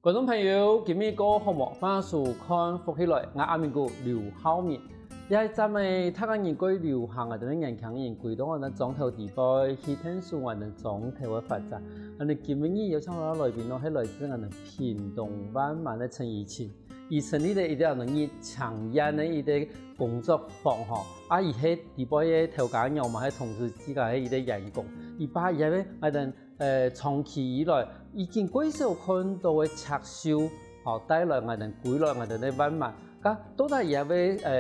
观众朋友，今日个好无？欢迎收看福起来，我阿明哥刘浩明。在咱们台湾人最流行的，就是人强人贵，当我哋总头地位，去听说我哋总头的发展。我哋今日有请我来宾咯，係来自我哋屏东湾蛮的陈怡晴。伊成立了一个能够强硬的一个工作坊吼，伊喺地位嘅头家娘嘛，喺同事之间嘅一个员工，伊把伊个我哋长期以来已经几少看到嘅拆销，吼带来我哋归来我哋嘅湾蛮。咁到底伊要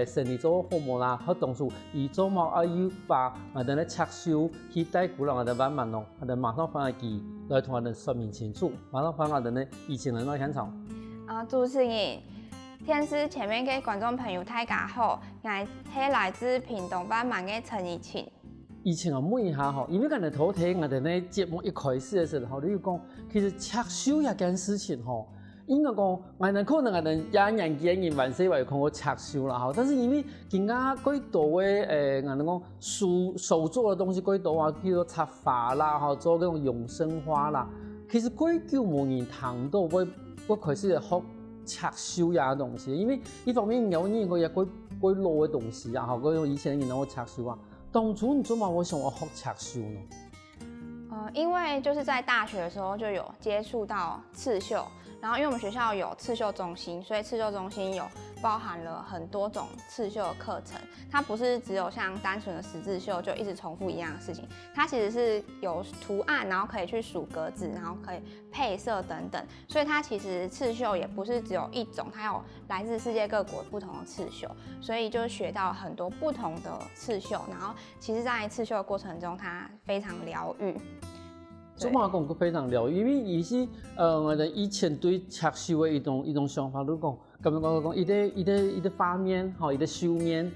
成立做好无啦？佢當初伊做冇要把我哋咧拆銷去帶過來我哋灣蠻咯，我哋馬上翻嚟記來同我哋說明清楚，馬上翻我哋咧以前人來現場。主持人，電視前面嘅觀眾朋友大家好，我係來自屏東灣蠻嘅陳怡晴。以前我問一下吼，因為我哋頭睇我哋咧節目一開始嘅時候，你要講其實拆銷一件事情吼。應該講，我哋可能我哋也人見人萬世話看過拆銷啦，但是因為更加幾多嘅我哋講手做嘅東西幾多啊，譬如插花啦，做嗰種永生花啦，其實幾久冇人談到我開始學拆銷呀東西，因為一方面有人個也幾老嘅東西啊，嗰種以前人講拆銷啊，當初你做乜我想我學拆銷呢？因為就是在大學的時候就有接觸到刺繡，然後因為我們學校有刺繡中心，所以刺繡中心有包含了很多種刺繡的課程。它不是只有像單純的十字繡就一直重複一樣的事情，它其實是有圖案，然後可以去數格子，然後可以配色等等。所以它其實刺繡也不是只有一種，它有來自世界各國不同的刺繡，所以就學到很多不同的刺繡。然後其實在刺繡的過程中，它非常療癒。做嘛講佢非常療癒，因為伊是我哋以前對拆銷嘅一種想法，都講咁樣講，伊啲畫面，吼，伊啲繡面，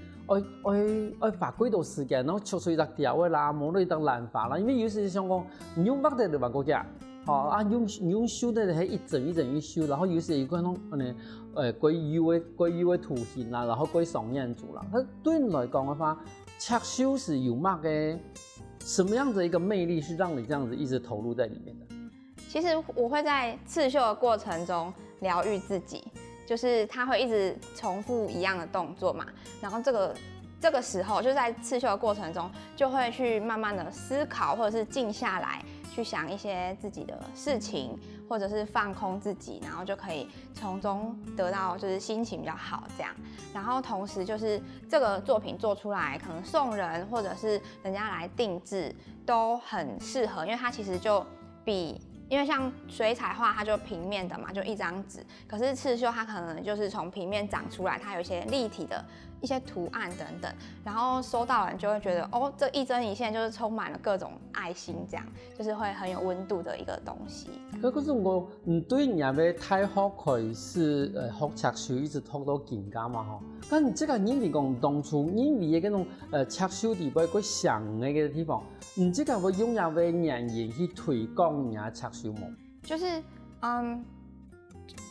愛花幾多時間，然後出出一隻條嘅啦，冇咗一隻蘭花啦，因為有時想講，你用筆的就話嗰隻，吼啊用繡的係一整一整去繡，然後有時有嗰種貴優嘅圖形啦，然後貴雙面組啦，佢對你來講嘅話，拆銷是有乜嘅？什麼樣的一個魅力是讓你這樣子一直投入在裡面的？其實我會在刺繡的過程中療癒自己，就是它會一直重複一樣的動作嘛，然後這個時候就在刺繡的過程中就會去慢慢的思考，或者是靜下來去想一些自己的事情，或者是放空自己，然後就可以從中得到就是心情比較好這樣。然後同時就是這個作品做出來，可能送人或者是人家來定制都很適合，因為它其實就因為像水彩畫它就平面的嘛，就一張紙，可是刺繡它可能就是從平面長出來，它有一些立體的一些圖案等等，然後收到人就會覺得哦，這一針一線就是充滿了各種愛心，這樣就是會很有溫度的一個東西。可是我對你要太學開始學拆銷，一直學到更加嘛吼。但你這個人哋講當初因為嘅嗰種拆銷地位佢強嘅個地方，你這個會用要為人去推廣人家拆銷冇？就是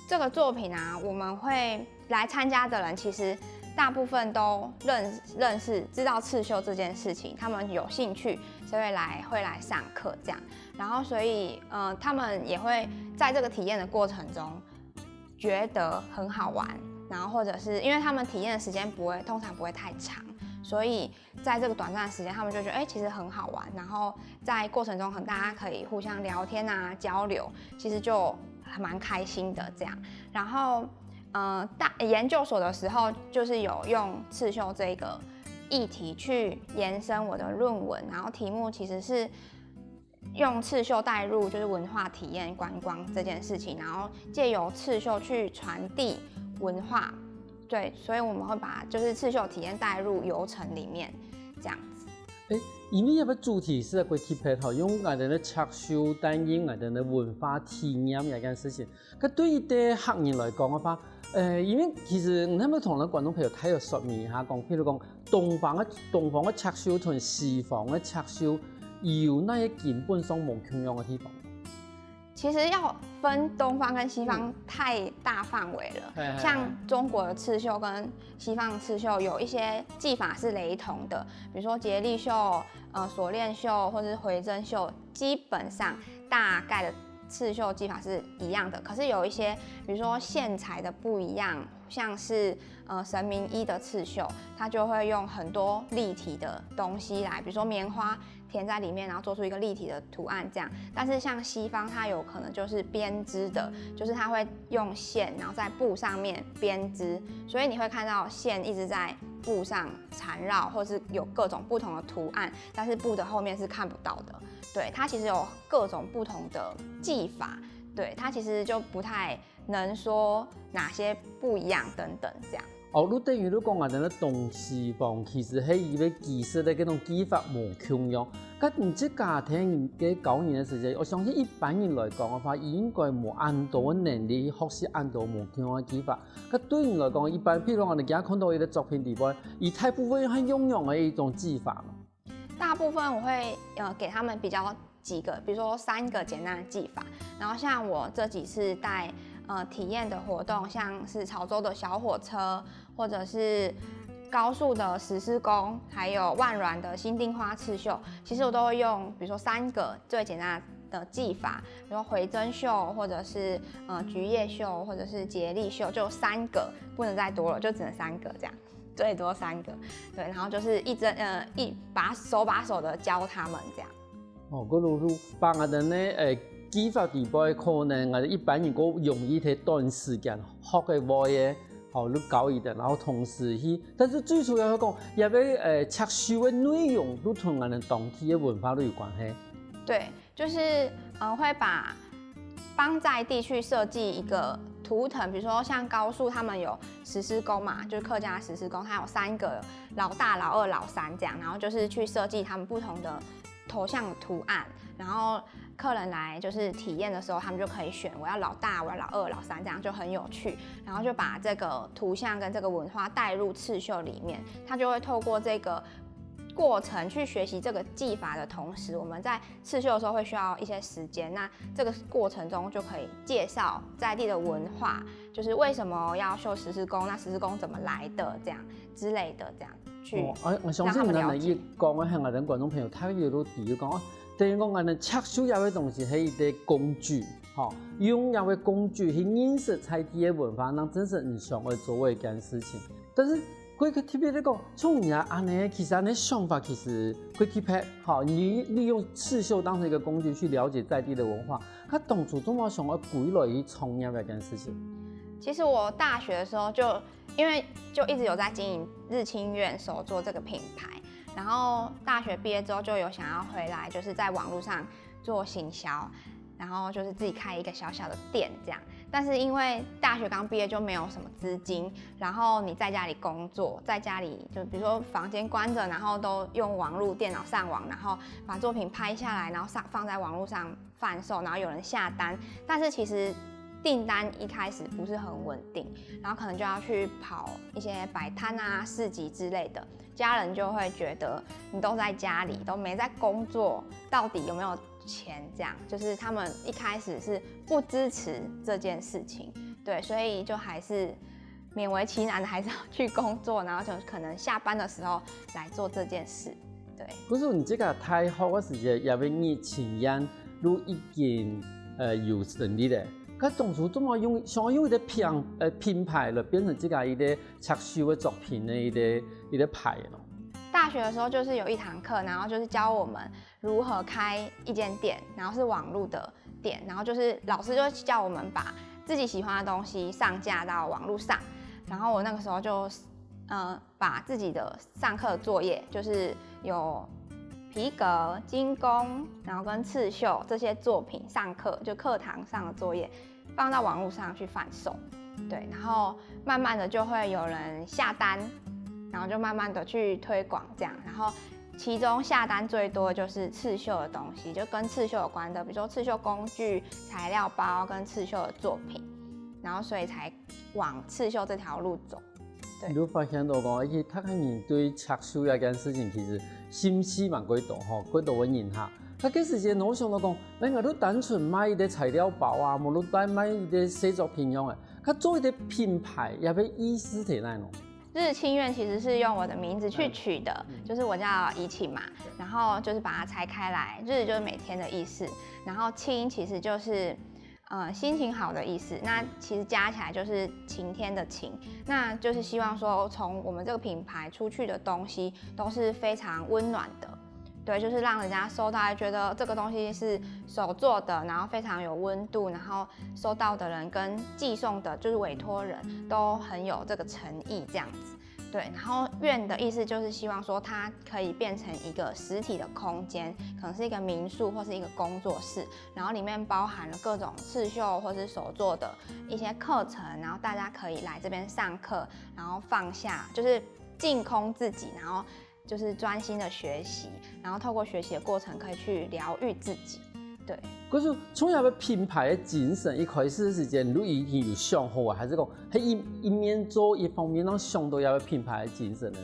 這個作品啊，我們會來參加的人其實大部分都認識知道刺繡這件事情，他們有興趣所以會來上課這樣，然後所以他們也會在這個體驗的過程中覺得很好玩，然後或者是因為他們體驗的時間通常不會太長，所以在這個短暫的時間他們就覺得其實很好玩，然後在過程中大家可以互相聊天啊交流，其實就還蠻開心的這樣，然後研究所的時候，就是有用刺繡這個議題去延伸我的論文，然後題目其實是用刺繡帶入就是文化體驗觀光這件事情，然後借由刺繡去傳遞文化，對，所以我們會把就是刺繡體驗帶入遊程裡面，這樣子。因為個主題是個特別好，用我哋嘅拆銷帶入我哋嘅文化體驗一件事情。咁對於啲客人來講嘅話，因為其實我哋同啲觀眾朋友睇下說明一下講，譬如講東方嘅拆銷同西方嘅拆銷有哪些基本上冇共樣嘅地方？其實要分東方跟西方太大範圍了，像中國的刺繡跟西方的刺繡有一些技法是雷同的，比如說節力繡、鎖鏈繡或者是回針繡，基本上大概的刺绣技法是一样的，可是有一些，比如说线材的不一样，像是神明衣的刺绣，它就会用很多立体的东西来，比如说棉花填在里面，然后做出一个立体的图案这样。但是像西方，它有可能就是编织的，就是它会用线，然后在布上面编织，所以你会看到线一直在布上缠绕，或是有各种不同的图案，但是布的后面是看不到的。对，它其实有各种不同的技法，对，它其实就不太能说哪些不一样等等这样。你等于你讲啊，咱咧东西方其实喺伊个技术咧，嗰种技法无共样。咁唔知家庭嘅9年嘅时间，我相信一般人来讲嘅话，伊应该冇按到能力学习按到无共嘅技法。咁对你来讲，一般譬如我哋而家看到伊嘅作品地方，伊大部分很用嘅一种技法嘛。大部分我会给他们比较几个，比如说3个简单的技法，然后像我这几次带体验的活动，像是潮州的小火车，或者是高速的石狮工，还有万峦的新丁花刺绣，其实我都会用，比如说3个最简单的技法，比如说回针绣，或者是菊叶绣，或者是节力绣，就3个，不能再多了，就只能3个这样。最多3个，对，然后就是手把手的教他们这样。嗰度帮我哋咧技法地方可能我哋一般人果容易喺短时间学嘅话嘅，你教伊哋，然后同时去，但是最主要係講，因為插繡嘅內容都同我哋當地嘅文化都有關係。对，就是会帮在地去设计一个图腾，比如说像高速他们有石狮工嘛，就是客家石狮工，它有3个老大、老二、老3这样，然后就是去设计他们不同的头像图案，然后客人来就是体验的时候，他们就可以选我要老大、我要老二、老3这样就很有趣，然后就把这个图像跟这个文化带入刺绣里面，它就会透过这个过程去学习这个技法的同时，我们在刺绣的时候会需要一些时间。那这个过程中就可以介绍在地的文化，就是为什么要绣石狮工，那石狮工怎么来的，这样之类的，这样去我相信咱哋講嘅係我哋觀眾朋友，他亦都知道講，等於講我哋插繡有嘅東西係一啲工具，用有嘅工具去認識在地嘅文化，讓真實你想去做一件事情，但是。佢特別嚟講，從你安尼，其實安尼想法其實佢特別好。你利用刺繡當成一個工具去了解在地的文化，佢當初都冇想要歸來去創業嘅一件事情。其實我大學的時候因為就一直有在經營日清苑手作這個品牌，然後大學畢業之後就有想要回來，就是在網絡上做行銷，然後就是自己開一個小小的店這樣。但是因為大學剛畢業就沒有什麼資金，然後你在家裡工作，在家裡就比如說房間關着，然後都用網絡電腦上網，然後把作品拍下來，然後放在網絡上販售，然後有人下單，但是其實訂單一開始不是很穩定，然後可能就要去跑一些擺攤啊、市集之類的，家人就會覺得你都在家裡，都沒在工作，到底有沒有錢？這樣就是他們一開始是不支持這件事情，對，所以就還是勉為其難的，還是要去工作，然後就可能下班的時候來做這件事。對。可是你這個太好嘅時間，也俾你親眼都已經有成立咧。佢當初怎麼想用一個品牌嚟變成這個一個插繡嘅作品嘅一個牌咯？大學的時候就是有一堂課，然後就是教我們如何開一間店，然後是網路的店，然後就是老師就叫我們把自己喜歡的東西上架到網路上，然後我那個時候就把自己的上課作業，就是有皮革、金工，然後跟刺繡這些作品上課就課堂上的作業放到網路上去販售，對，然後慢慢的就會有人下單。然後就慢慢的去推廣這樣，然後其中下單最多的就是刺繡的東西，就跟刺繡有關的，比如說刺繡工具、材料包跟刺繡的作品，然後所以才往刺繡這條路走。對，你都發現到講，而且他個人對插繡一件事情其實心思蠻鬼大吼，鬼大嘅人嚇。他嗰時間我想到講，你我都單純買一啲材料包啊，無論買一啲製作品用嘅，佢做一啲品牌，也俾意思喺哪咯？日清苑其实是用我的名字去取的，就是我叫怡晴嘛，然后就是把它拆开来，日就是每天的意思，然后清其实就是心情好的意思，那其实加起来就是晴天的晴，那就是希望说从我们这个品牌出去的东西都是非常温暖的。对，就是让人家收到觉得这个东西是手做的，然后非常有温度，然后收到的人跟寄送的，就是委托人都很有这个诚意这样子。对，然后苑的意思就是希望说它可以变成一个实体的空间，可能是一个民宿或是一个工作室，然后里面包含了各种刺绣或是手做的一些课程，然后大家可以来这边上课，然后放下就是净空自己，然后就是专心的学习，然后透过学习的过程可以去疗愈自己。对，可是从那个品牌的精神一开始的时间，你已经有想好啊，还是讲迄一面做一方面让想到那个品牌的精神的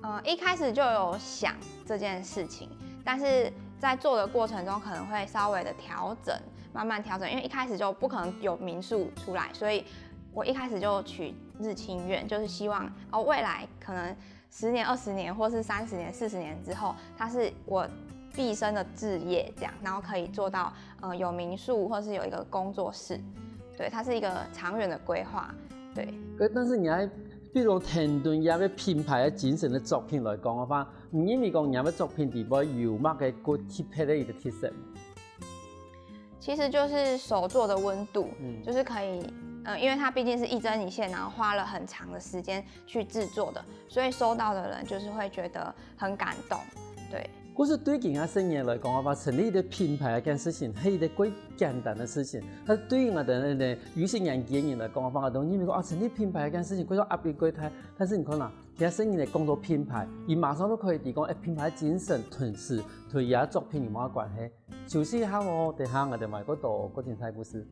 咯？一开始就有想这件事情，但是在做的过程中可能会稍微的调整，慢慢调整，因为一开始就不可能有民宿出来，所以我一开始就取日清苑，就是希望未来可能10年、20年，或是30年、40年之后，它是我毕生的志业，这样，然后可以做到有民宿，或是有一个工作室，对，它是一个长远的规划，对。但是你还，比如田顿也个品牌的精神的作品来讲的话，唔因为讲也个作品底部有乜嘅个特别的一个特色。其实就是手做的温度，就是可以。因为它毕竟是一针一线，然后花了很长的时间去制作的，所以收到的人就是会觉得很感动，对。可是对其他生意来讲的话，成立一个品牌一件事情係一個幾簡單的事情，但是對於我哋呢有些人經驗來講的話，我哋因為講成立品牌一件事情，佢都壓力幾大，但是你看啦，其他生意嚟講到品牌，而馬上都可以提講品牌精神同時同而家作品有冇關係？就是下我哋下我哋買嗰度嗰件菜故事。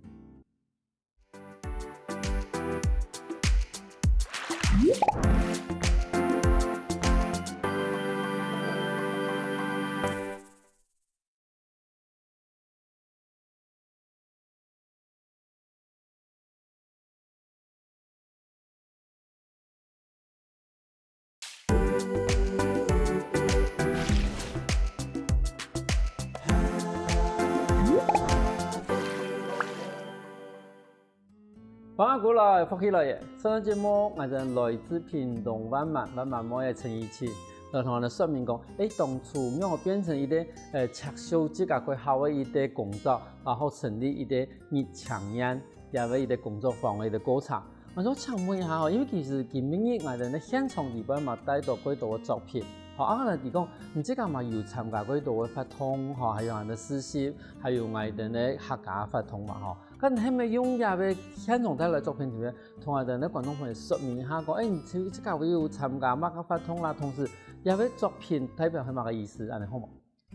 欢迎过来，福起来耶！上档节目我哋来自屏东万满摩嘅陈怡晴，就同我哋说明讲，当初让我变成一个插绣自家佢好嘅一个工作，然后成立一个日强人也为一个工作坊嘅一个过程。我想请问一下，因为其实今日我哋喺现场里边嘛带到几多嘅作品。我哋講，唔知咁嘛有參加幾多嘅活動，還有人嘅實習，還有我哋嘅客家活動嘛，咁係咪用入嘅現場帶來作品裏面，同我哋嘅觀眾朋友說明一下講，你即係會有參加乜嘅活動啦，同時入嘅作品代表係乜嘅意思，安尼好冇？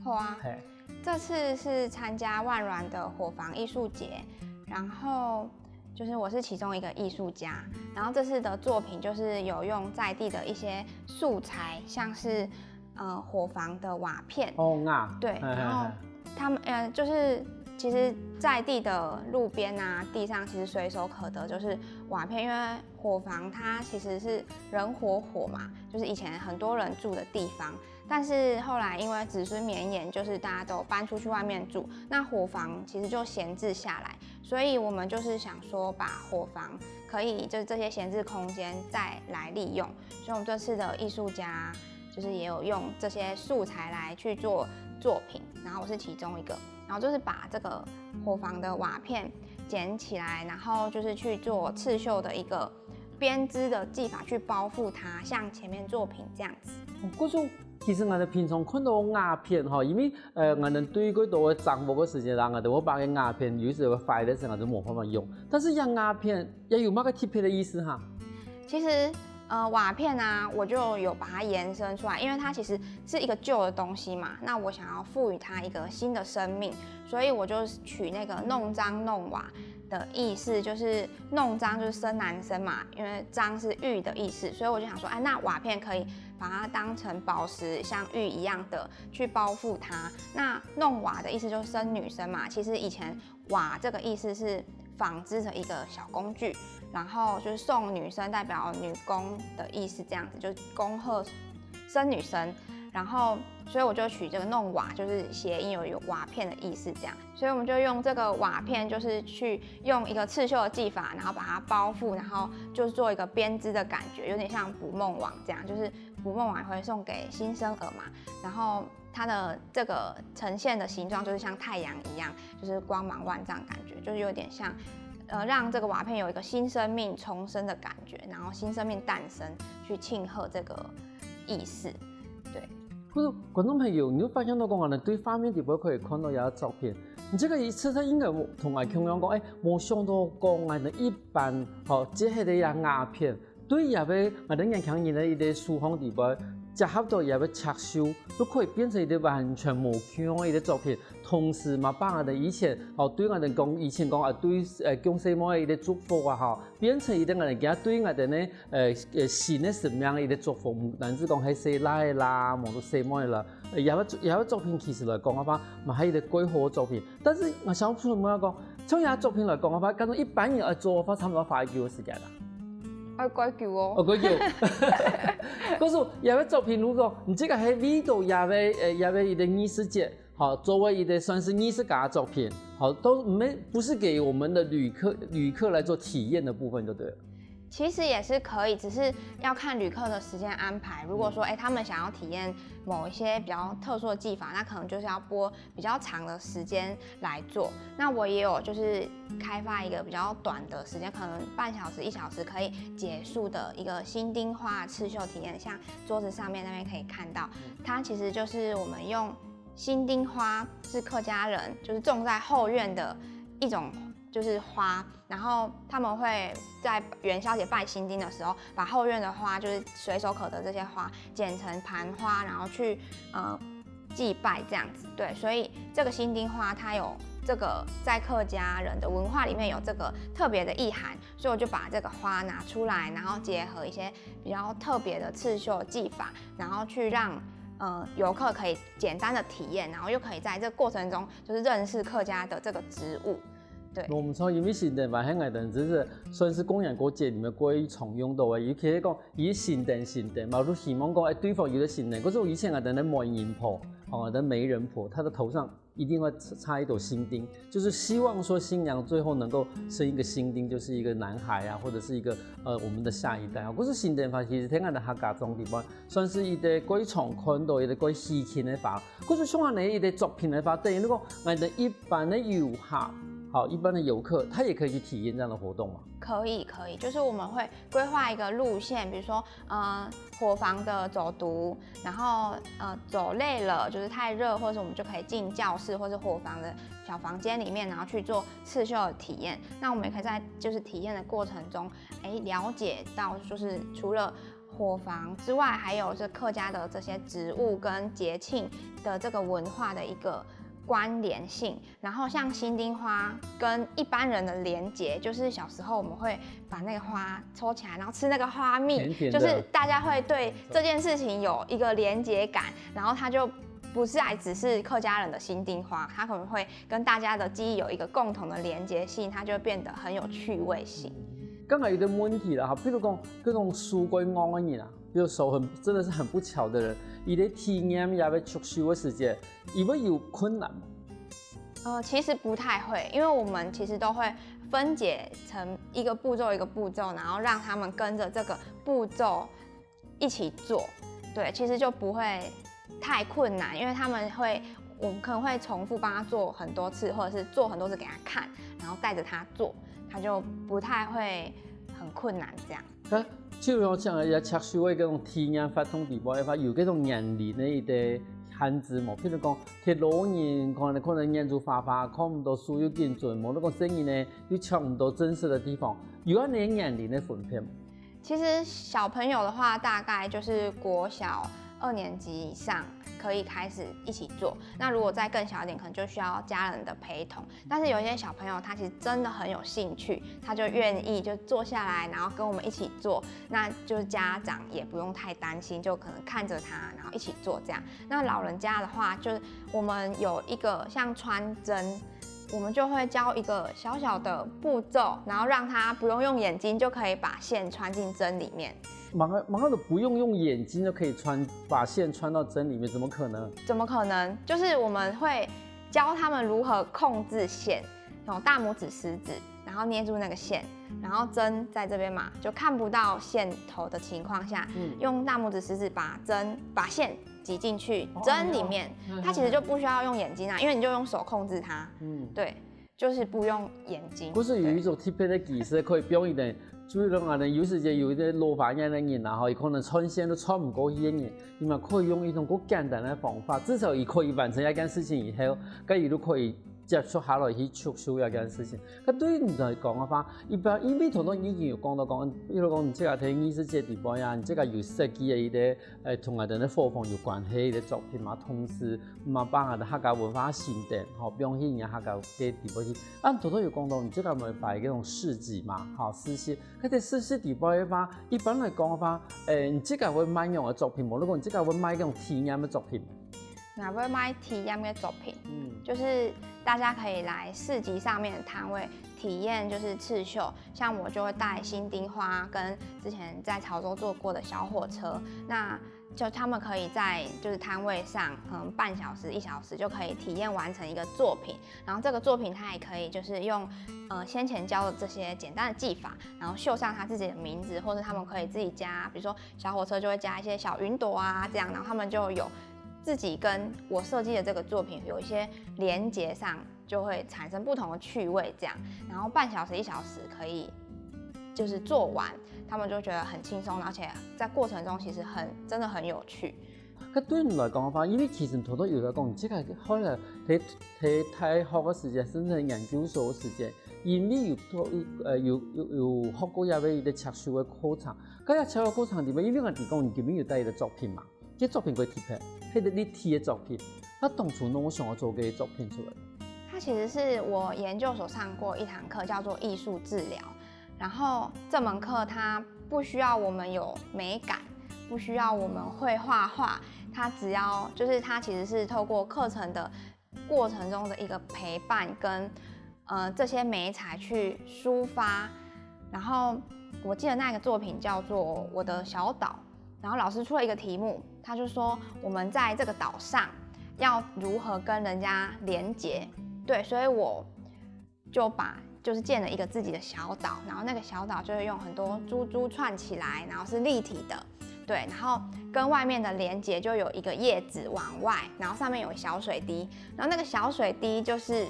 好啊，這次是參加萬巒的火房藝術節，然後就是我是其中一個藝術家，然後這次的作品就是有用在地的一些素材，像是火房的瓦片對，然後他們就是其實在地的路邊啊地上其實隨手可得就是瓦片，因為火房它其實是人火嘛，就是以前很多人住的地方。但是後來因為子孫綿延，就是大家都搬出去外面住，那火房其實就閒置下來，所以我們就是想說把火房可以就是這些閒置空間再來利用，所以我們這次的藝術家就是也有用這些素材來去做作品，然後我是其中一個，然後就是把這個火房的瓦片撿起來，然後就是去做刺繡的一個編織的技法去包覆它，像前面作品這樣子。其實我哋平常看到瓦片因為我哋對嗰度嘅掌握嘅時間啦，我哋會把個瓦片有時候壞嘅時候我就冇辦法用。但是用瓦片也有乜個特別的意思哈？其實瓦片啊，我就有把它延伸出來，因為它其實是一個舊的東西嘛，那我想要賦予它一個新的生命，所以我就取那個弄璋弄瓦的意思，就是弄璋就是生男生嘛，因為璋是玉的意思，所以我就想說，那瓦片可以把它當成寶石，像玉一樣的去包覆它。那弄瓦的意思就是生女生嘛，其實以前瓦這個意思是纺织成一个小工具，然后就是送女生，代表女工的意思，这样子就是恭贺生女生。然后，所以我就取这个弄瓦，就是谐音有瓦片的意思，这样。所以我们就用这个瓦片，就是去用一个刺绣的技法，然后把它包覆，然后就做一个编织的感觉，有点像捕梦网这样，就是捕梦网会送给新生儿嘛。然后它的这个呈现的形状就是像太阳一样，就是光芒万丈感觉，就是有点像。让这个瓦片有一个新生命重生的感觉，然后新生命诞生，去庆贺这个意思，对。可是观众朋友，你会发现到讲，我们对画面底部可以看到有照片，你这个一次它应该同我同样讲，冇想到讲我们一般，这系的鸦片，对也被我哋人强人的一个书风底部。结合到也要插绣，都可以变成一个完全无腔的一个作品。同时嘛，把我哋以前对我哋讲，以前讲对江西某的一个祝福啊，变成一个我哋而家对我哋呢新的什么样的一个祝福，唔单止讲喺西拉的啦，冇到西某的啦，也有作品其实来讲嘅话，嘛係一个几好嘅作品。但是我想出嚟講，從有作品來講嘅話，咁一般人做嘅話，差唔多花1個月時間啦。改叫哦，改叫。可是有的作品，如果你这个喺味道也要一个艺术节，好，作为一个算是艺术家的作品，好，都不是给我们的旅客来做体验的部分就对了。其实也是可以，只是要看旅客的时间安排。如果说他们想要体验某一些比较特殊的技法，那可能就是要拨比较长的时间来做。那我也有就是开发一个比较短的时间，可能半小时、1小时可以结束的一个新丁花刺绣体验，像桌子上面那边可以看到，它其实就是我们用新丁花，是客家人就是种在后院的一种。就是花，然后他们会在元宵节拜新丁的时候，把后院的花，就是随手可得这些花，剪成盘花，然后去祭拜这样子。对，所以这个新丁花它有这个在客家人的文化里面有这个特别的意涵，所以我就把这个花拿出来，然后结合一些比较特别的刺绣技法，然后去让游客可以简单的体验，然后又可以在这个过程中就是认识客家的这个植物。我们从因为新店嘛，喺外头就是算是公园过节里面过常用到的，尤其係講以新店嘛，都希望講對方有個新店。可是我以前外頭的媒人婆，的媒人婆，她的頭上一定會插一朵新丁，就是希望說新娘最後能夠生一個新丁，就是一個男孩啊，或者是一個我們的下一代啊。可是新店法其實喺我哋客家中地方，算是一個幾常看到一個幾稀奇的法。可是像我哋一個作品的法，等於如果我哋一般的遊客。好，一般的游客他也可以去体验这样的活动吗？可以，就是我们会规划一个路线，比如说伙房的走读，然后走累了就是太热，或者是我们就可以进教室或是伙房的小房间里面，然后去做刺绣的体验。那我们也可以在就是体验的过程中，了解到就是除了伙房之外，还有这客家的这些植物跟节庆的这个文化的一个。关联性，然后像新丁花跟一般人的连结，就是小时候我们会把那个花抽起来，然后吃那个花蜜，甜甜就是大家会对这件事情有一个连结感，然后它就不是只是客家人的新丁花，它可能会跟大家的记忆有一个共同的连结性，它就会变得很有趣味性。刚才有点问题了哈，比如讲各种书归啱嘅人啊，比如手真的是很不巧的人，伊咧体验也要出手的时间，伊会有困难吗？其实不太会，因为我们其实都会分解成一个步骤一个步骤，然后让他们跟着这个步骤一起做。对，其实就不会太困难，因为我们可能会重复帮他做很多次，或者是做很多次给他看，然后带着他做，他就不太会很困难这样。就像讲嘅插手嘅嗰種體驗發通地方嘅話，有嗰種年齡嘅一啲限制冇，譬如講，啲老人可能眼珠花花，看唔到書要見準，冇嗰個聲音呢，又搶唔到真實的地方，有嗰啲年齡嘅分配嗎？其實小朋友的話，大概就是國小2年級以上可以開始一起做。那如果再更小一點，可能就需要家人的陪同。但是有些小朋友他其實真的很有興趣，他就願意就坐下來，然後跟我們一起做。那就是家長也不用太擔心，就可能看着他，然後一起做這樣。那老人家的話，就是我們有一個像穿針我们就会教一个小小的步骤，然后让他不用眼睛就可以把线穿进针里面。马上的不用眼睛就可以把线穿到针里面，怎么可能？怎么可能？就是我们会教他们如何控制线，用大拇指、食指，然后捏住那个线，然后针在这边嘛，就看不到线头的情况下，用大拇指、食指把线挤进去针里面，它其实就不需要用眼睛啊，因为你就用手控制它。对，就是不用眼睛。不是有一种特别的技术可以表现的。就是讲有時就有啲老花眼的人啊，伊可能穿線都穿唔過去嘅人，伊咪可以用一種好簡單的方法，至少伊可以完成一件事情以後，咁伊都可以接觸下來去促銷一件事情。咁對於你嚟講嘅話，因為同已經有講到講，比如講你即個睇藝術節地方呀，你即個有設計嘅一啲同我哋嘅貨房有關係嘅作品嘛，同時嘛幫我哋客家文化形象，吼表現人客家嘅地方去。同有講到，你即個咪擺嗰種市集嘛，吼市集，佢哋市集地方嘅話，一般嚟講嘅話，你即個會買樣嘅作品冇？如果你即個會買嗰種體驗嘅作品。哪会卖体验的作品？就是大家可以来市集上面的摊位体验，就是刺绣。像我就会带新丁花跟之前在潮州做过的小火车，那就他们可以在就是摊位上，半小时、1小时就可以体验完成一个作品。然后这个作品它也可以就是用先前教的这些简单的技法，然后绣上他自己的名字，或者他们可以自己加，比如说小火车就会加一些小云朵啊这样，然后他们就有。自己跟我设计的这个作品有一些连结上，就会产生不同的趣味，这样，然后半小时、1小时可以就是做完，他们就觉得很轻松，而且在过程中其实真的很有趣。咁對你嚟講嘅話，因為其實好多有嚟講，即係可能睇學嘅時間，甚至係研究所嘅時間，因為有學過一啲嘅測試嘅課程，嗰啲測試嘅課程點樣？因為我哋講你根本要帶嘅作品嘛，啲作品佢貼嘅。係你貼嘅作品，那當初我想要做嘅作品出來。它其實是我研究所上過一堂課，叫做藝術治療。然後這門課它不需要我們有美感，不需要我們會畫畫，它只要就是它其實是透過課程的過程中的一個陪伴跟這些媒材去抒發。然後我記得那個作品叫做《我的小島》。然後老師出了一個題目，他就說我們在這個島上要如何跟人家連結，對，所以我就是建了一個自己的小島，然後那個小島就是用很多珠珠串起來，然後是立體的，對，然後跟外面的連結就有一個葉子往外，然後上面有小水滴，然後那個小水滴就是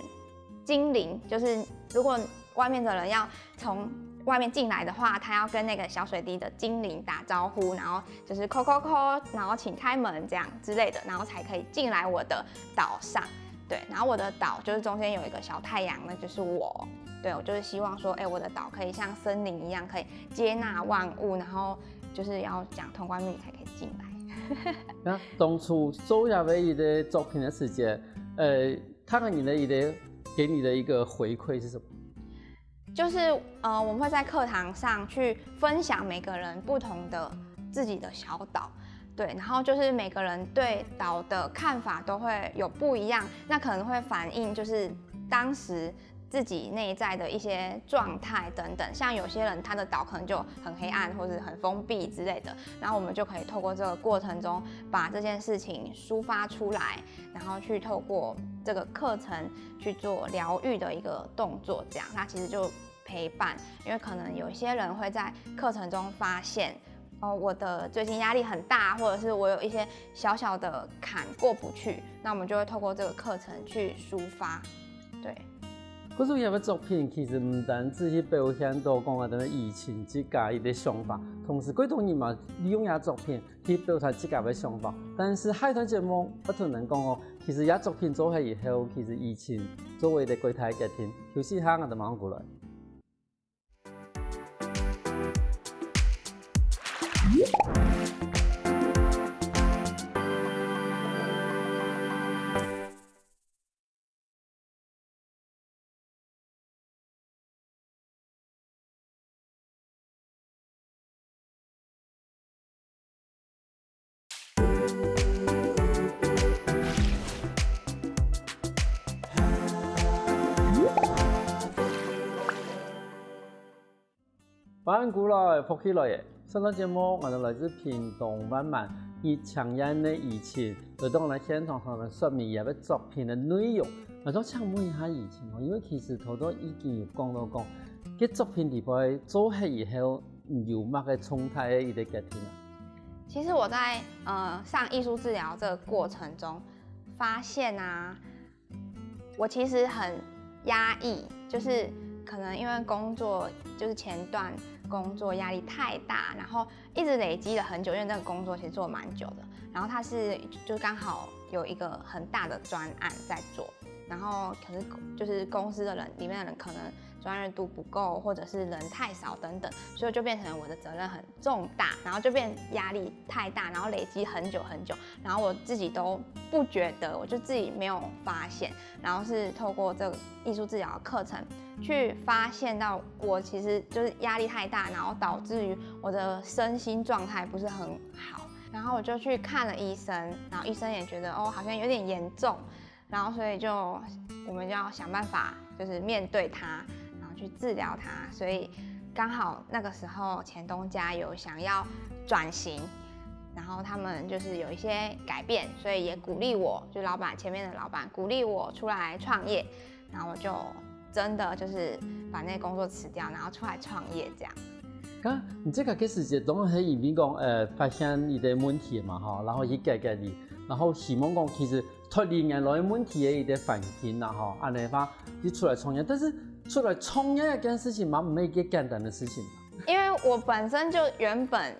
精靈，就是如果外面的人要從外面進來的話，他要跟那個小水滴的精靈打招呼，然後就是叩叩叩，然後請開門這樣之類的，然後才可以進來我的島上。對，然後我的島就是中間有一個小太陽，那就是我。對，我就是希望說，我的島可以像森林一樣，可以接納萬物，然後就是要講通關密語才可以進來。那當初做下尾的作品的時間，他跟你的給你的一個回饋是什麼？就是我們會在課堂上去分享每個人不同的自己的小島，對，然後就是每個人對島的看法都會有不一樣，那可能會反映就是當時自己內在的一些狀態等等，像有些人他的島可能就很黑暗或者很封閉之類的，然後我們就可以透過這個過程中把這件事情抒發出來，然後去透過這個課程去做療癒的一個動作，這樣，那其實就陪伴，因為可能有些人會在課程中發現，我的最近壓力很大，或者是我有一些小小的坎過不去，那我們就會透過這個課程去抒發，對。嗰種有嘅作品其實唔單止去表現到講我哋疫情之間嘅想法，同時嗰種人嘛利用也作品去表達自己嘅想法。但是海豚節目不同人講哦，其實也作品做起以後，其實疫情作為嘅櫃台嘅天，休息下我哋馬上過來。万古来福起来耶！上档节目，我哋来自屏东万满，以强硬的疫情，就当我哋现场上面说明一下作品的内容。我想请问一下疫情哦，因为其实头都已经有讲到讲，啲作品里边做起以后有乜嘅冲突嘅一个决定啊？其实我在上艺术治疗这个过程中，发现啊，我其实很压抑，就是可能因为工作就是前段工作压力太大，然后一直累积了很久，因为这个工作其实做蛮久的，然后它是就刚好有一个很大的专案在做，然后可是就是公司的人里面的人可能专业度不够，或者是人太少等等，所以就变成我的责任很重大，然后就变压力太大，然后累积很久很久，然后我自己都不觉得，我就自己没有发现，然后是透过这个艺术治疗的课程去发现到我其实就是压力太大，然后导致于我的身心状态不是很好，然后我就去看了医生，然后医生也觉得好像有点严重，然后所以我们就要想办法就是面对它，然后去治疗它，所以刚好那个时候前东家有想要转型，然后他们就是有一些改变，所以也鼓励我，就前面的老板鼓励我出来创业，然后我就真的就是把那个工作辞掉，然后出来创业这样。咁，你这个时节当然喺入面讲，发现一啲问题嘛，然后去解决你，然后希望讲其实脱离原来问题嘅一啲环境啦，安尼话你出来创业，但是出来创业一件事情嘛，唔係一件简单的事情。因为我本身就原本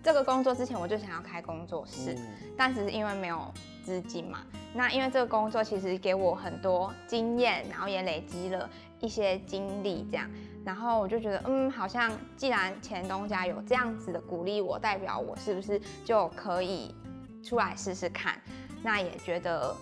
这个工作之前我就想要开工作室，但只是因为没有资金嘛。那因为这个工作其实给我很多经验，然后也累积了一些经历，这样，然后我就觉得，好像既然前东家有这样子的鼓励我，代表我是不是就可以出来试试看？那也觉得，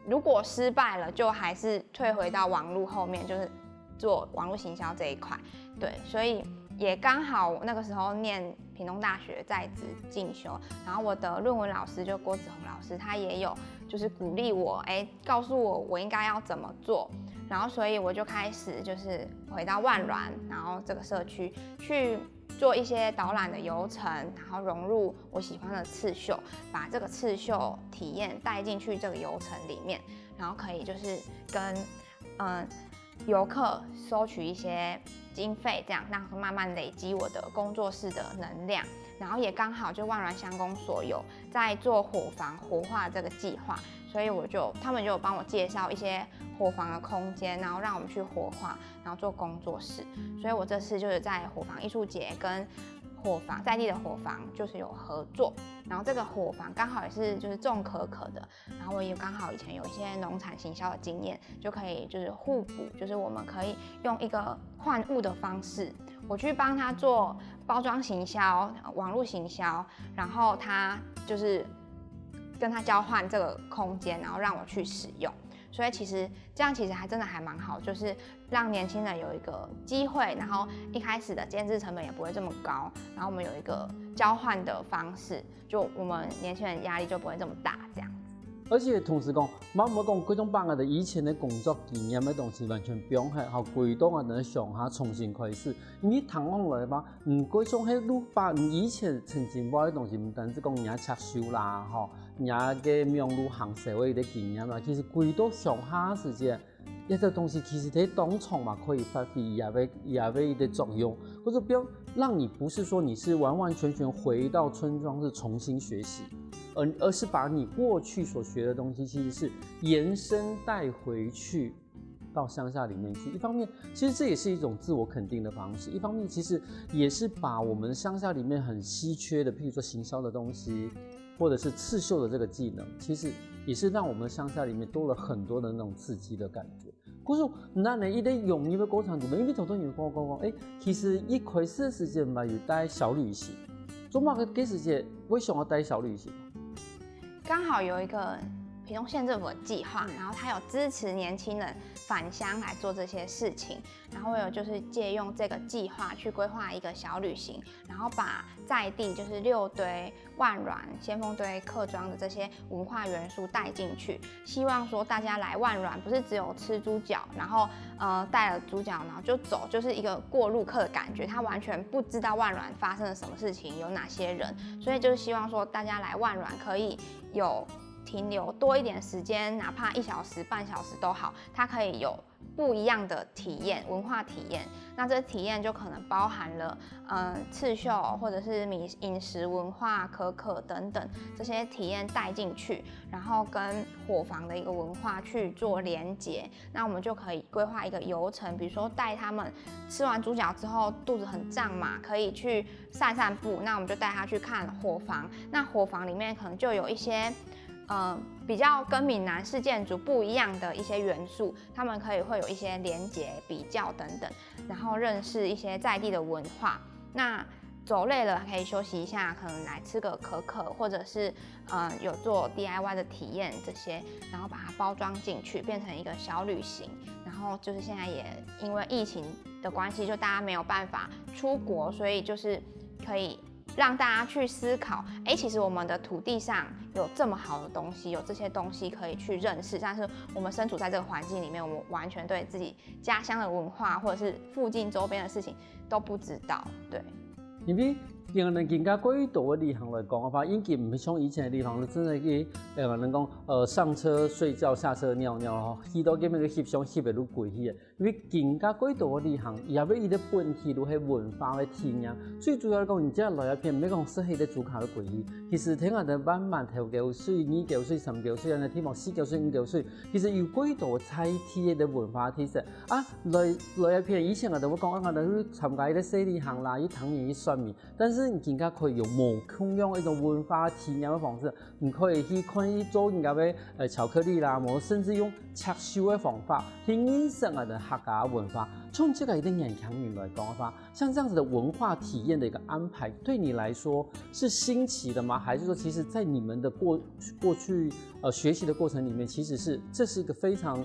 如果失败了，就还是退回到网络后面，就是做网络行销这一块。对，所以也刚好那个时候念屏东大学在职进修，然后我的论文老师就郭子宏老师，他也有就是鼓励我，告诉我应该要怎么做，然后所以我就开始就是回到万峦，然后这个社区去做一些导览的游程，然后融入我喜欢的刺绣，把这个刺绣体验带进去这个游程里面，然后可以就是跟游客收取一些经费，这样让慢慢累积我的工作室的能量，然后也刚好就万峦乡公所有在做伙房活化这个计划，所以他们就有帮我介绍一些伙房的空间，然后让我们去活化，然后做工作室，所以我这次就是在伙房艺术节跟在地的伙房就是有合作，然后这个伙房刚好也是就是种可可的，然后我也刚好以前有一些农产行销的经验，就可以就是互补，就是我们可以用一个换物的方式，我去帮他做包装行销、网络行销，然后他就是跟他交换这个空间，然后让我去使用。所以其实这样其实还真的还蛮好，就是让年轻人有一个机会，然后一开始的监制成本也不会这么高，然后我们有一个交换的方式，就我们年轻人压力就不会这么大，这样。而且同时讲，冇讲嗰种办法的以前的工作经验的东西完全不用系，后归档啊，等上下重新开始。因为谈往来嘛，归种喺路把以前曾经冇的东西，唔单止讲人家插手啦，人家嘅名路行社会的经验嘛，其实归到上下时间，一个东西其实喺当场嘛可以发挥也为的作用，或者不要让你不是说你是完完全全回到村庄是重新学习。而是把你过去所学的东西，其实是延伸带回去到乡下里面去。一方面，其实这也是一种自我肯定的方式；一方面，其实也是把我们乡下里面很稀缺的，譬如说行销的东西，或者是刺绣的这个技能，其实也是让我们乡下里面多了很多的那种刺激的感觉。可是，那你一定用一个过程里面，因为头头有讲，其实一开始的时间嘛，有带小旅行，做嘛个时间为什么要带小旅行？刚好有一个屏东县政府的计划，然后它有支持年轻人返乡来做这些事情，然后我有就是借用这个计划去规划一个小旅行，然后把在地就是六堆、万峦、先锋堆、客庄的这些文化元素带进去，希望说大家来万峦不是只有吃猪脚，然后带了猪脚然后就走，就是一个过路客的感觉，他完全不知道万峦发生了什么事情，有哪些人，所以就是希望说大家来万峦可以有停留多一点时间，哪怕1小时、半小时都好，它可以有不一样的体验，文化体验。那这体验就可能包含了刺绣或者是饮食文化、可可等等这些体验带进去，然后跟伙房的一个文化去做连结。那我们就可以规划一个游程，比如说带他们吃完猪脚之后肚子很胀嘛，可以去散散步，那我们就带他去看伙房。那伙房里面可能就有一些比较跟闽南式建筑不一样的一些元素，他们会有一些连结、比较等等，然后认识一些在地的文化。那走累了可以休息一下，可能来吃个可可，或者是有做 DIY 的体验这些，然后把它包装进去，变成一个小旅行。然后就是现在也因为疫情的关系，就大家没有办法出国，所以就是可以让大家去思考，其实我们的土地上有这么好的东西，有这些东西可以去认识，但是我们身处在这个环境里面，我们完全对自己家乡的文化或者是附近周边的事情都不知道，对。因为今日更加轨道的旅行来讲的话，已经唔係像以前的旅行，真係去人講上車睡覺，下車尿尿吼，去到咁樣嘅翕相翕會愈貴去嘅。因為更加軌道的旅行，也要伊個本體如係文化嘅體驗。最主要講，你只來一片，唔係講適係啲主卡嘅貴去。其實聽下就慢慢頭嚿水、2嚿水、3嚿水，安尼聽望4嚿水、5嚿水，其實有軌道菜體嘅文化體質啊，來一片以前我哋會講，我哋去參加啲細旅行啦，去湯圓、去酸米，但是你更加可以用無共用一種文化體驗嘅方式，你可以去看去做人家嘅巧克力啦，或甚至用切手嘅方法去認識我哋客家文化。從這個一個年輕人來講的話，像這樣子的文化體驗的一個安排，對你來說是新奇的嗎？還是說，其實在你們的過去學習的過程裡面，其實這是一個非常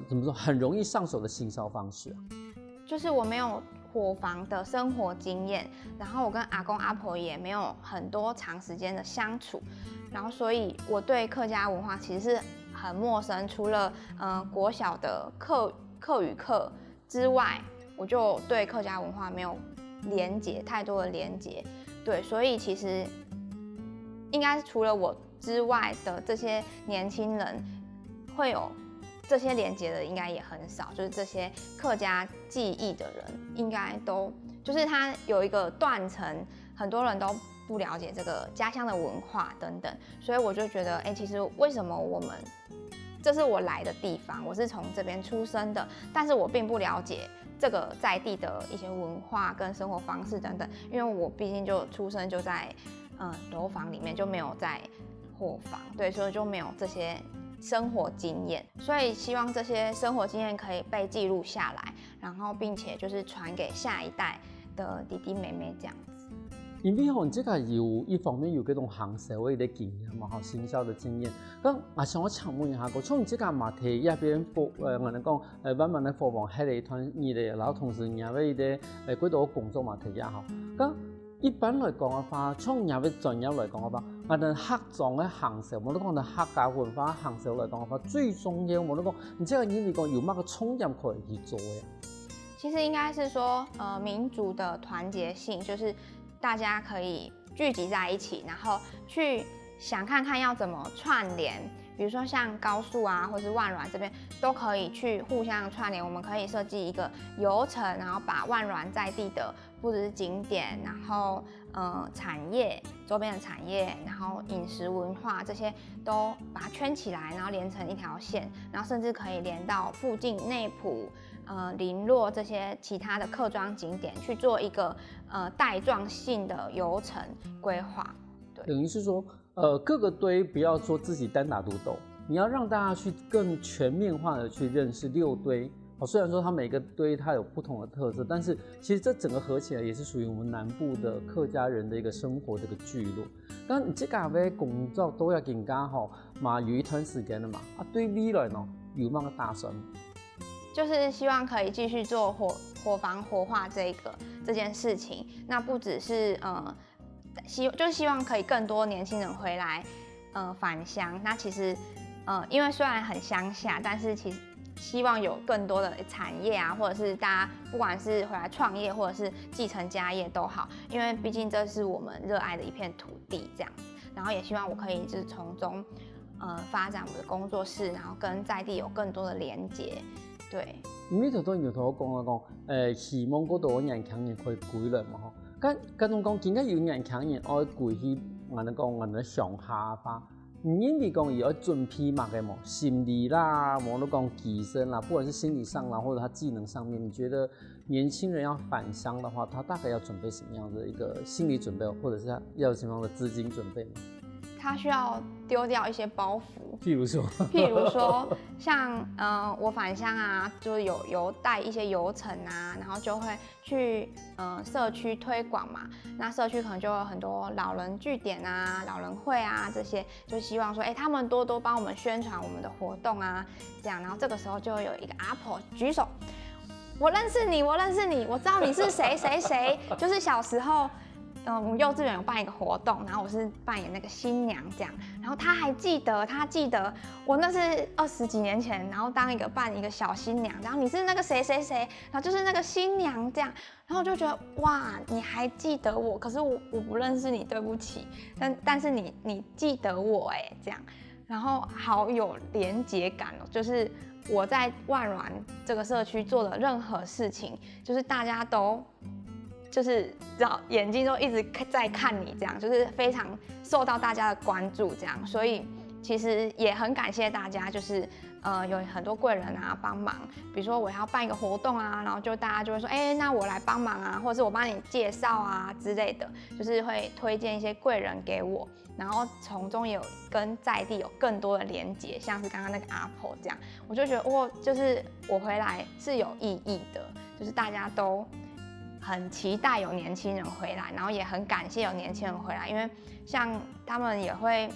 怎麼說，很容易上手的行銷方式啊？就是我沒有伙房的生活經驗，然後我跟阿公阿婆也沒有很多長時間的相處，然後所以我對客家文化其實是很陌生，除了國小的客語課之外，我就對客家文化沒有太多的連結，對，所以其實應該是除了我之外的這些年輕人會有這些連結的，應該也很少，就是這些客家記憶的人，應該都就是他有一個斷層，很多人都不了解這個家鄉的文化等等，所以我就覺得，其實為什麼我們這是我來的地方，我是從這邊出生的，但是我並不了解這個在地的一些文化跟生活方式等等，因為我畢竟就出生就在樓房裡面，就沒有在伙房，對，所以就沒有這些生活經驗，所以希望這些生活經驗可以被記錄下來，然後並且就是傳給下一代的弟弟妹妹這樣子。因為吼，這個有一方面有嗰種行銷的經驗嘛，吼，行銷的經驗。咁啊，想我請問一下，從這個嘛題一邊我哋講慢慢的伙房喺嚟團你哋，然後同時也為啲嗰度工作嘛題也好。咁一般來講嘅話，從也為專業來講嘅話，我哋客莊嘅行銷，我哋講到客家文化行銷來講嘅話，最重要我哋講，你這個你嚟講有乜個重點可以去做嘅？其實應該是說，民族的團結性，就是大家可以聚集在一起，然後去想看看要怎麼串聯，比如說像高速啊，或是萬巒這邊都可以去互相串聯。我們可以設計一個遊程，然後把萬巒在地的不只是景點，然後產業周邊的產業，然後飲食文化這些都把它圈起來，然後連成一條線，然後甚至可以連到附近內埔、林落這些其他的客莊景點，去做一個帶狀性的遊程規劃。對，等於是說，各個堆不要說自己單打獨鬥，你要讓大家去更全面化的去認識六堆。雖然說它每個堆它有不同的特色，但是其實這整個合起來也是屬於我們南部的客家人的一個生活這個聚落。咁即家嘅工作都要更加好，嘛有一段時間了嘛。對未來呢有乜嘅打算？就是希望可以繼續做伙房活化這件事情。那不只是就是希望可以更多年輕人回來返鄉。那其實因為雖然很鄉下，但是其實希望有更多的產業啊，或者是大家不管是回來創業，或者是繼承家業都好，因為畢竟這是我們熱愛的一片土地這樣子。然後也希望我可以就是從中發展我的工作室，然後跟在地有更多的連結。對，呢度當然同我講希望嗰度嘅年輕人可以歸來嘛吼。咁種講，點解有年輕人愛歸去？我哋講我哋鄉下吧。因為講要準備乜嘅嘛，心理啦，我都講提升啦，不管是心理上啦，或者他技能上面，你覺得年輕人要返鄉的話，他大概要準備什麼樣的一個心理準備，或者是他要有什麼樣的資金準備呢？他需要丟掉一些包袱，譬如說，像我返鄉啊，就有帶一些遊程啊，然後就會去社區推廣嘛。那社區可能就有很多老人據點啊、老人會啊這些，就希望說，他們多多幫我們宣傳我們的活動啊，這樣。然後這個時候就會有一個阿婆舉手，我認識你，我認識你，我知道你是誰誰誰，就是小時候。我們幼稚園有辦一個活動，然後我是扮演那個新娘這樣，然後他記得我那是20幾年前，然後扮一個小新娘，然後你是那個誰誰誰，然後就是那個新娘這樣，然後我就覺得哇，你還記得我，可是我不認識你，對不起，但是你記得我這樣，然後好有連結感哦，就是我在萬巒這個社區做的任何事情，就是大家都。就是眼睛都一直在看你，這樣就是非常受到大家的關注，這樣，所以其實也很感謝大家，就是有很多貴人啊幫忙，比如說我要辦一個活動啊，然後就大家就會說，那我來幫忙啊，或者是我幫你介紹啊之類的，就是會推薦一些貴人給我，然後從中也有跟在地有更多的連結，像是剛剛那個阿婆這樣，我就覺得就是我回來是有意義的，就是大家都。很期待有年輕人回來，然後也很感謝有年輕人回來，因為像他們也會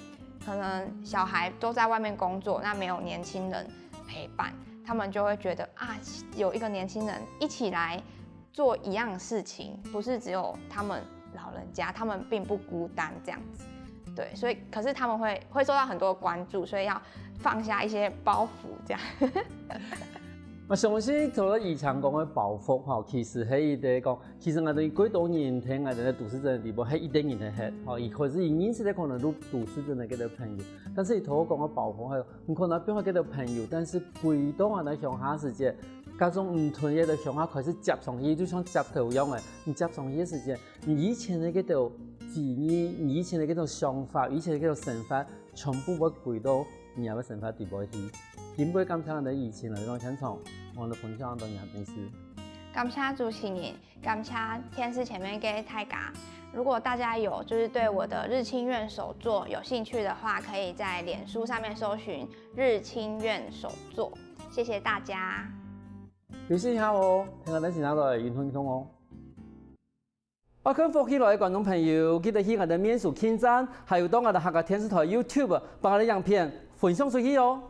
可能小孩都在外面工作，那沒有年輕人陪伴，他們就會覺得有一個年輕人一起來做一樣的事情，不是只有他們老人家，他們並不孤單這樣子，對，所以可是他們會受到很多的關注，所以要放下一些包袱這樣。我相信除咗以前講嘅包袱吼，其實係一啲講，其實我哋幾多年聽我哋嘅都市鎮嘅地步係一定人係吼，而可是以認識咧可能都都市鎮嘅幾多朋友，但是同我講嘅包袱係，唔可能變開幾多朋友，但是回到我哋鄉下時節，加種唔同嘅鄉下開始接上去，就像接頭一樣嘅，你接上去嘅時節，你以前嘅幾多記憶，你以前嘅幾多想法，以前嘅幾多想法，全部會回到你嘅想法地步去。點解感謝我哋以前嚟講現場，我哋分享到人故事。感謝主持人，感謝電視前面嘅大家。如果大家有就是對我的日清苑手作有興趣的話，可以在臉書上面搜尋日清苑手作。謝謝大家。休息一下哦，聽我哋先下來運動哦。我跟福起來嘅觀眾朋友，記得去我哋面書網站，還有到我哋客家電視台 YouTube 把我哋影片分享出去哦。